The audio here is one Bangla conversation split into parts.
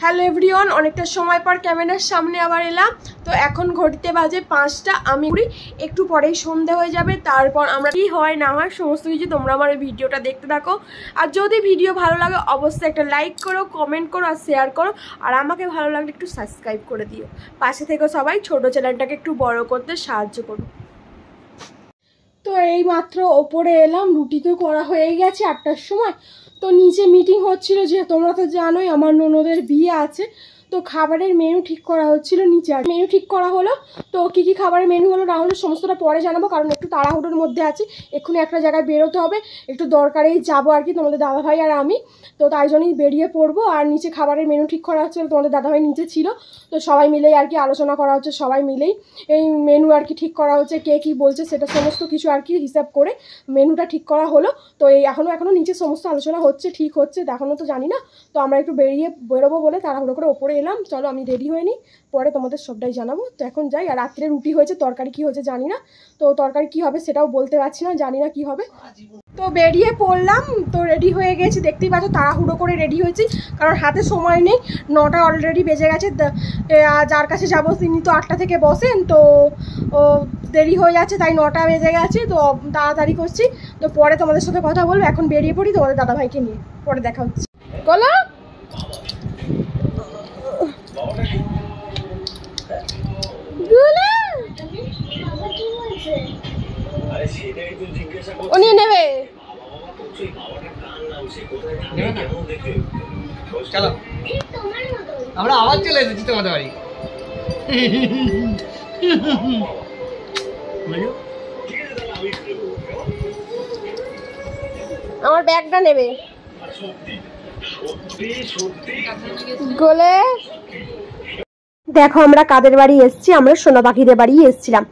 হ্যালো এভরিওয়ান, অনেকটা সময় পর ক্যামেরার সামনে আবার এলাম। তো এখন ঘড়িতে বাজে 5টা, আমি একটু পরেই সন্ধে হয়ে যাবে। তারপর আমরা কি হয় না হয় সমস্ত কিছু তোমরা আমার এই ভিডিওটা দেখতে থাকো। আর যদি ভিডিও ভালো লাগে অবশ্যই একটা লাইক করো, কমেন্ট করো আর শেয়ার করো। আর আমাকে ভালো লাগলে একটু সাবস্ক্রাইব করে দিও। পাশে থেকে সবাই ছোট চ্যানেলটাকে একটু বড় করতে সাহায্য করো। তো এই মাত্র ওপরে এলাম, রুটি তো করা হয়ে গেছে 8টার সময়। তো নিচে মিটিং হচ্ছিল, যে তোমরা তো জানোই আমার ননদের বিয়ে আছে। তো খাবারের মেনু ঠিক করা হচ্ছিল, নিচে আর মেনু ঠিক করা হলো। তো কী কী খাবারের মেনু হলো না হলো সমস্তটা পরে জানাবো, কারণ একটু তাড়াহুড়োর মধ্যে আছি। এক্ষুনি একটা জায়গায় বেরোতে হবে, একটু দরকারেই যাবো আর কি, তোমাদের দাদাভাই আর আমি। তো তাই জন্যই বেরিয়ে পড়বো। আর নিচে খাবারের মেনু ঠিক করা হচ্ছিল, তোমাদের দাদাভাই নিচে ছিল। তো সবাই মিলেই আর কি আলোচনা করা হচ্ছে, সবাই মিলেই এই মেনু আর কি ঠিক করা হচ্ছে। কে কী বলছে সেটা সমস্ত কিছু আর কি হিসাব করে মেনুটা ঠিক করা হলো। তো এই এখনও নিচে সমস্ত আলোচনা হচ্ছে, ঠিক হচ্ছে এখনও তো জানি না। তো আমরা একটু বেরোবো বলে তাড়াহুড়ো করে ওপরে এলাম। চলো আমি রেডি হয়ে নিই, পরে তোমাদের সবটাই জানাবো। তো এখন যাই। আর রাত্রে রুটি হয়েছে, তরকারি কী হয়েছে জানি না। তো তরকারি কী হবে সেটাও বলতে পারছি না, জানি না কী হবে। তো বেরিয়ে পড়লাম, তো রেডি হয়ে গেছি। দেখতেই পাচ্ছ তাড়াহুড়ো করে রেডি হয়েছি, কারণ হাতে সময় নেই। 9টা অলরেডি বেজে গেছে। যার কাছে যাবো তিনি তো 8টা থেকে বসেন, তো দেরি হয়ে যাচ্ছে, তাই 9টা বেজে গেছে। তো তাড়াতাড়ি করছি। তো পরে তোমাদের সাথে কথা বলবো। এখন বেরিয়ে পড়ি তোমাদের দাদাভাইকে নিয়ে, পরে দেখা হচ্ছে। বলো ও নিয়ে নেবে। চলো আমরা আবার চলে এসেছি তোমাদের বাড়ি। আমার ব্যাগটা নেবে গোলে। দেখো আমরা কাদের বাড়ি এসেছি, আমরা সোনা পাখিদের বাড়ি এসেছিলাম।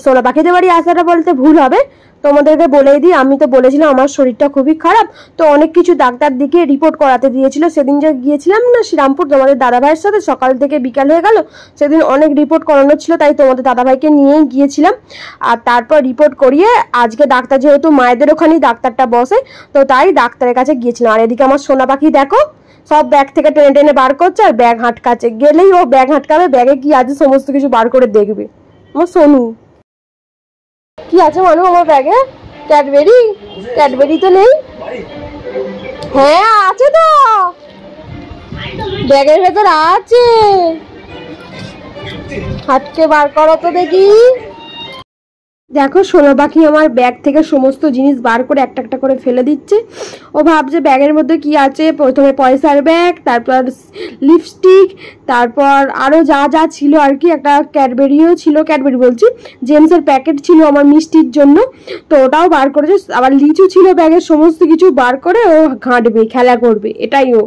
সোনা পাখিদের বাড়ি আসাটা বলতে ভুল হবে, তোমাদেরকে বলেই দিই। আমি তো বলেছিলাম আমার শরীরটা খুবই খারাপ, তো অনেক কিছু ডাক্তার দিকে রিপোর্ট করাতে দিয়েছিল। সেদিন যে গিয়েছিলাম না শ্রীরামপুর তোমাদের দাদাভাইয়ের সাথে, সকাল থেকে বিকাল হয়ে গেল। সেদিন অনেক রিপোর্ট করানো ছিল, তাই তোমাদের দাদাভাইকে নিয়েই গিয়েছিলাম। আর তারপর রিপোর্ট করিয়ে আজকে ডাক্তার, যেহেতু মায়েদের ওখানেই ডাক্তারটা বসে, তো তাই ডাক্তারের কাছে গিয়েছিলাম। আর এদিকে আমার সোনা পাখি দেখো সব ব্যাগ থেকে টেনে টেনে বার করছে আর ব্যাগ হাঁটকাচ্ছে। গেলেই ও ব্যাগ হাঁটকাবে, ব্যাগে কি আছে সমস্ত কিছু বার করে দেখবে। আমার সোনু কি আছে মানু আমার ব্যাগে? ক্যাডবেরি তো নেই। হ্যাঁ আছে তো, ব্যাগের ভেতর আছে। হাটকে বার করো তো দেখি। দেখো সোনা পাখি আমার ব্যাগ থেকে সমস্ত জিনিস বার করে একটা একটা করে ফেলে দিচ্ছে। ও ভাবছে ব্যাগের মধ্যে কি আছে। প্রথমে পয়সার ব্যাগ, তারপর লিপস্টিক, তারপর আরও যা যা ছিল আর কি। একটা ক্যাডবেরিও ছিল, ক্যাডবেরি বলছি জেমসের প্যাকেট ছিল আমার মিষ্টির জন্য, তো ওটাও বার করেছে। আবার লিচু ছিল ব্যাগের, সমস্ত কিছু বার করে ও ঘাঁটবে, খেলা করবে, এটাই ও।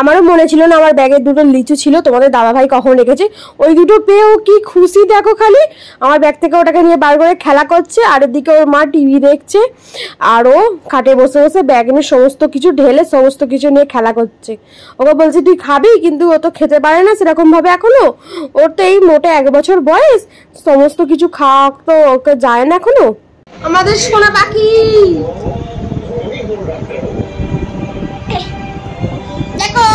আমারও মনে ছিল না আমার ব্যাগের দুটো লিচু ছিল, তোমাদের দাদাভাই কখন রেখেছে। ওই দুটো পেয়েও কি খুশি দেখো, খালি আমার ব্যাগ থেকে ওটাকে নিয়ে বার করে খেলা করছে, আর এদিকে ওর মা টিভি দেখছে, আর ও খাটে বসে বসে ব্যাগ নিয়ে সমস্ত কিছু ঢেলে সমস্ত কিছু নিয়ে খেলা করছে। ওকে বলছি তুই খাবি, কিন্তু ও তো খেতে পারে না সেরকম ভাবে এখনো, ওর তো এই মোটে 1 বছর বয়স, সমস্ত কিছু খাওয়া তো ওকে যায় না এখনো। আমাদের সোনা পাখি দেখো,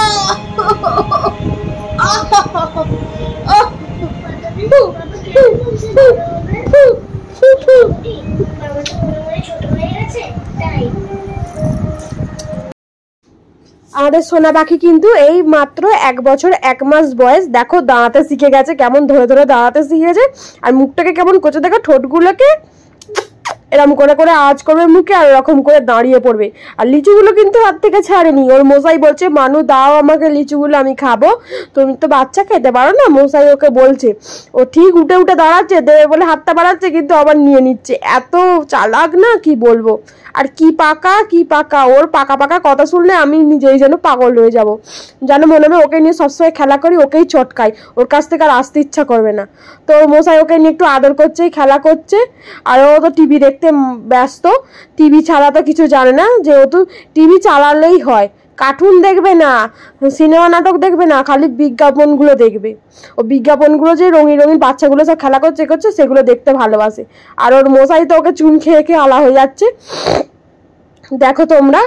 আমাদের সোনা পাখি কিন্তু এই মাত্র 1 বছর 1 মাস বয়স, দেখো দাঁড়াতে শিখে গেছে, কেমন ধরে ধরে দাঁড়াতে শিখেছে, আর মুখটাকে কেমন করছে দেখো, ঠোঁটগুলোকে এরকম করে করে আওয়াজ করবে মুখে, আর এরকম করে দাঁড়িয়ে পড়বে। আর লিচুগুলো কিন্তু হাত থেকে ছাড়েনি, ওর মশাই বলছে মানু দাও আমাকে লিচুগুলো, আমি খাবো, তুমি তো বাচ্চা খেতে পারো না, মশাই ওকে বলছে। ও ঠিক উঠে উঠে দাঁড়াচ্ছে, দেবে বলে হাতটা বাড়াচ্ছে, কিন্তু আবার নিয়ে নিচ্ছে, এত চালাক না কি বলবো। আর কি পাকা, ওর পাকা পাকা কথা শুনলে আমি নিজেই যেন পাগল হয়ে যাব, যেন মনে হবে ওকে নিয়ে সবসময় খেলা করি, ওকেই চটকাই, ওর কাছ থেকে আর আসতে ইচ্ছা করবে না। তো মশাই ওকে নিয়ে একটু আদর করছে, খেলা করছে, আর ও তো টিভি দেখতে ব্যস্ত, টিভি ছাড়া তো কিছু জানে না, যেহেতু টিভি চালালেই হয়, কার্টুন দেখবে না, সিনেমা নাটক দেখবে না, খালি বিজ্ঞাপনগুলো দেখবে। ও বিজ্ঞাপনগুলো যে রঙিন রঙিন বাচ্চাগুলো সব খেলা করছে সেগুলো দেখতে ভালোবাসে। আর ওর মশাই তো ওকে চুন খেয়ে খেয়ে আলা হয়ে যাচ্ছে, দেখো তোমরা।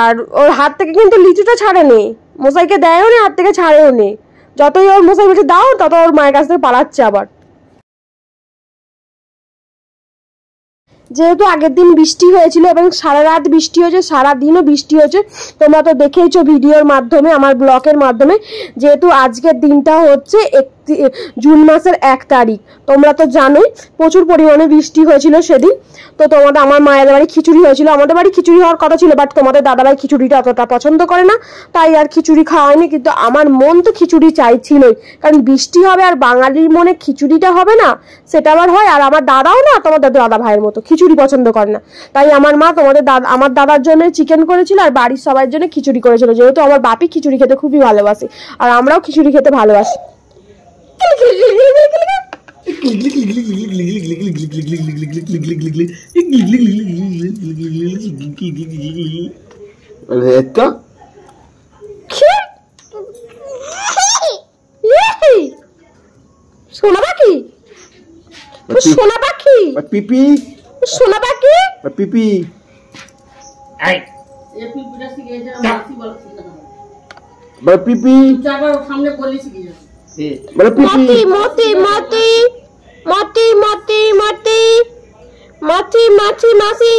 আর ওর হাত থেকে কিন্তু লিচুটা ছাড়েনি, মশাইকে দেয়ও নি, হাত থেকে ছাড়েও নি, যতই ওর মশাই বলছে দাও, তত ওর মায়ের কাছ থেকে পালাচ্ছে আবার। যেহেতু আগের দিন বৃষ্টি হয়েছিল এবং সারা রাত বৃষ্টি হয়েছে, সারাদিনও বৃষ্টি হয়েছে, তোমরা তো দেখেইছো ভিডিওর মাধ্যমে, আমার ব্লগের মাধ্যমে। যেহেতু আজকের দিনটা হচ্ছে জুন মাসের 1 তারিখ, তোমরা তো জানোই প্রচুর পরিমাণে বৃষ্টি হয়েছিল সেদিন। তো তোমাদের আমার মায়ের বাড়ি খিচুড়ি হয়েছিল, আমাদের বাড়ি খিচুড়ি হওয়ার কথা ছিল, বাট তোমাদের দাদাভাই খিচুড়িটা অতটা পছন্দ করে না, তাই আর খিচুড়ি খাওয়া হয়নি। কিন্তু আমার মন তো খিচুড়ি চাইছিলই, কারণ বৃষ্টি হবে আর বাঙালির মনে খিচুড়িটা হবে না, সেটা আবার হয়। আর আমার দাদাও না তোমাদের দাদা ভাইয়ের মতো খিচুড়ি পছন্দ করে না, তাই আমার মা আমার দাদার জন্য চিকেন করেছিল, আর বাড়ির সবার জন্য খিচুড়ি করেছিল। যেহেতু আমার বাপি খিচুড়ি খেতে খুবই ভালোবাসে, আর আমরাও খিচুড়ি খেতে ভালোবাসি। সোনা পাখি, সোনা পাখি, পিপি, সোনা পাখি, পিপি, পিপি, সামনে বলি শিখে যাবে। মতি মতি মতি মতি মতি মতি মতি মাছি মাছি,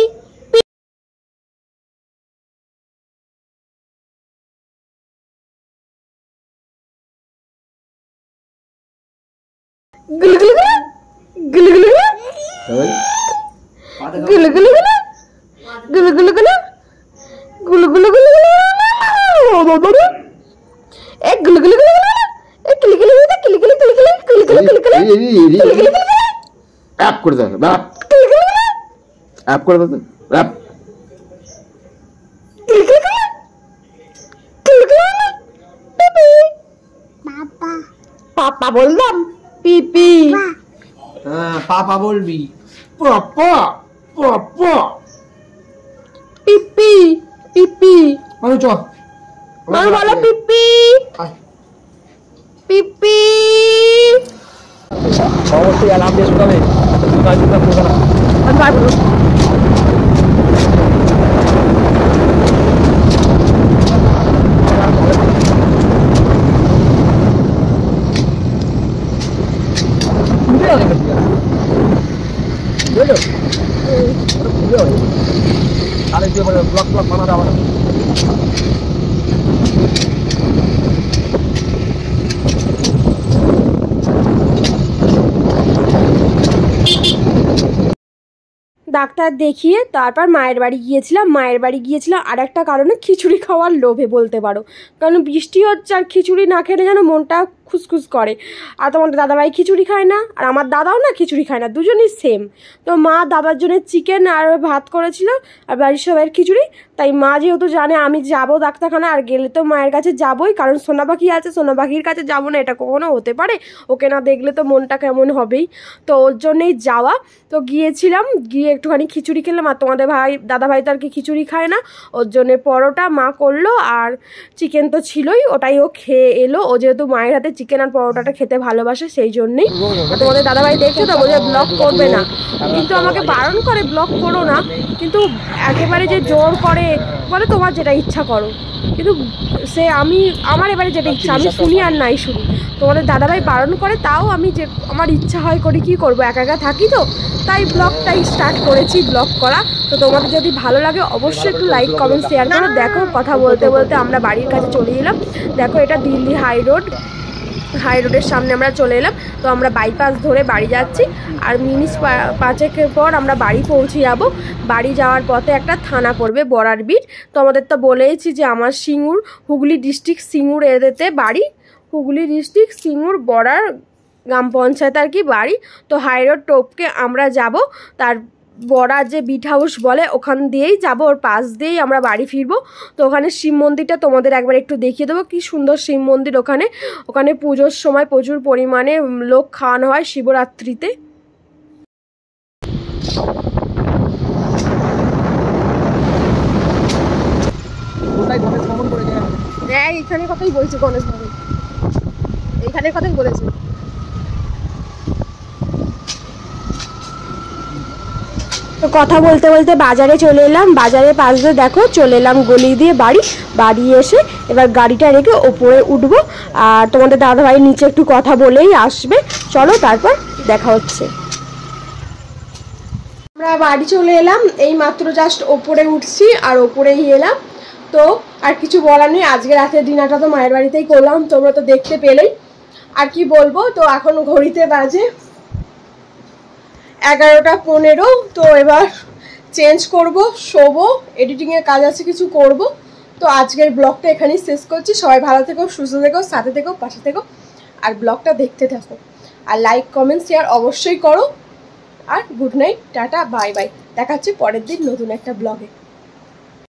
গুলগুলু গুলগুলু গুলগুলু গুলগুলু গুলগুলু গুলগুলু, এক গুলগুলু এক কিলিকিলি কিলিকিলি কিলিকিলি কিলিকিলি কিলিকিলি অ্যাপ করে দাও, অ্যাপ করে দাও, অ্যাপ পাপা বললাম, পিপি, হ্যাঁ পাপা বলবি, পাপা পাপা, পিপি পিপি, মানে চ মানে বলো পিপি পিপি। অবশ্যই অ্যালার্ম দিয়ে শোনাবে, ব্লক ব্লক বানা যাবে না। ডাক্তার দেখিয়ে তারপর মায়ের বাড়ি গিয়েছিলাম আর একটা কারণে খিচুড়ি খাওয়ার লোভে বলতে পারো, কারণ বৃষ্টি হচ্ছে আর খিচুড়ি না খেলে যেন মনটা খুসখুস করে। আর তোমাদের দাদাভাই খিচুড়ি খায় না, আর আমার দাদাও না খিচুড়ি খায় না, দুজনই সেম। তো মা দাদার জন্য চিকেন আর ভাত করেছিল আর বাড়ির সবাইয়ের খিচুড়ি। তাই মা যেহেতু জানে আমি যাবো ডাক্তারখানা, আর গেলে তো মায়ের কাছে যাবোই, কারণ সোনা পাখি আছে, সোনা পাখির কাছে যাবো না এটা কখনো হতে পারে, ওকে না দেখলে তো মনটা কেমন হবেই। তো ওর জন্যেই যাওয়া। তো গিয়েছিলাম, গিয়ে একটুখানি খিচুড়ি খেলাম। আর তোমাদের দাদাভাই তো আর কি খিচুড়ি খায় না, ওর জন্যে পরোটা মা করলো, আর চিকেন তো ছিলই, ওটাই ও খেয়ে এলো। ও যেহেতু মায়ের হাতে চিকেন আর পরোটাটা খেতে ভালোবাসে সেই জন্যেই। তোমাদের দাদাভাই দেখছো তো, বলে ব্লগ করবে না, কিন্তু আমাকে বারণ করে ব্লগ করো না, কিন্তু একেবারে যে জোর করে বলে তোমার যেটা ইচ্ছা করো, কিন্তু সে আমার এবারে যেটা ইচ্ছা আমি শুনি আর নাই শুনি। তোমাদের দাদাভাই বারণ করে, তাও আমি যে আমার ইচ্ছা হয় করি, কি করব, একা একা থাকি তো, তাই ব্লগটাই স্টার্ট করেছি ব্লগ করা। তো তোমাদের যদি ভালো লাগে অবশ্যই একটু লাইক কমেন্ট শেয়ার করো। দেখো কথা বলতে বলতে আমরা বাড়ির কাছে চলে এলাম। দেখো এটা দিল্লি হাই রোডের সামনে আমরা চলে এলাম। তো আমরা বাইপাস ধরে বাড়ি যাচ্ছি, আর মিনিট 5 পর আমরা বাড়ি পৌঁছে যাব। বাড়ি যাওয়ার পথে একটা থানা পড়বে বড়ারবিট। তো আমাদের তো বলেইছি যে আমার সিঙ্গুর, হুগলি ডিস্ট্রিক্ট সিঙ্গুর এদেতে বাড়ি, হুগলি ডিস্ট্রিক্ট সিঙ্গুর বর্ডার গ্রাম পঞ্চায়েত আর কি বাড়ি। তো হাইরোড টোপকে আমরা যাব, তার বড়ার যে বিট হাউস বলে ওখান দিয়েই যাব, ওর পাশ দিয়েই আমরা বাড়ি ফিরবো। তো ওখানে শিব মন্দিরটা তোমাদের একবার একটু দেখিয়ে দেবো, কি সুন্দর শিব মন্দির। ওখানে পুজোর সময় প্রচুর পরিমাণে লোক খাওয়ানো হয় শিবরাত্রিতে। এইখানে কথাই বলছে গণেশ ভবন, এইখানে কথাই বলেছে। তো কথা বলতে বলতে বাজারে চলে এলাম, বাজারের পাশ দিয়ে দেখো চলে এলাম গলি দিয়ে বাড়ি এসে এবার গাড়িটা রেখে ওপরে উঠবো। আর তোমাদের দাদাভাই নিচে একটু কথা বলেই আসবে, চলো তারপর দেখা হচ্ছে। আমরা বাড়ি চলে এলাম, এই মাত্র জাস্ট ওপরে উঠছি আর ওপরেই এলাম। তো আর কিছু বলার নেই, আজকে রাতের ডিনারটা তো মায়ের বাড়িতেই করলাম, তোমরা তো দেখতে পেলেই, আর কি বলবো। তো এখন ঘড়িতে বাজে 11:15। তো এবার চেঞ্জ করব, শোবো, এডিটিংয়ের কাজ আছে কিছু করব। তো আজকের ব্লগটা এখানেই শেষ করছি। সবাই ভালো থেকো, সুস্থ থেকো, সাথে থেকো, পাশে থেকো, আর ব্লগটা দেখতে থাকো, আর লাইক কমেন্ট শেয়ার অবশ্যই করো। আর good night, tata, bye bye, দেখা হচ্ছে পরের দিন নতুন একটা ব্লগে।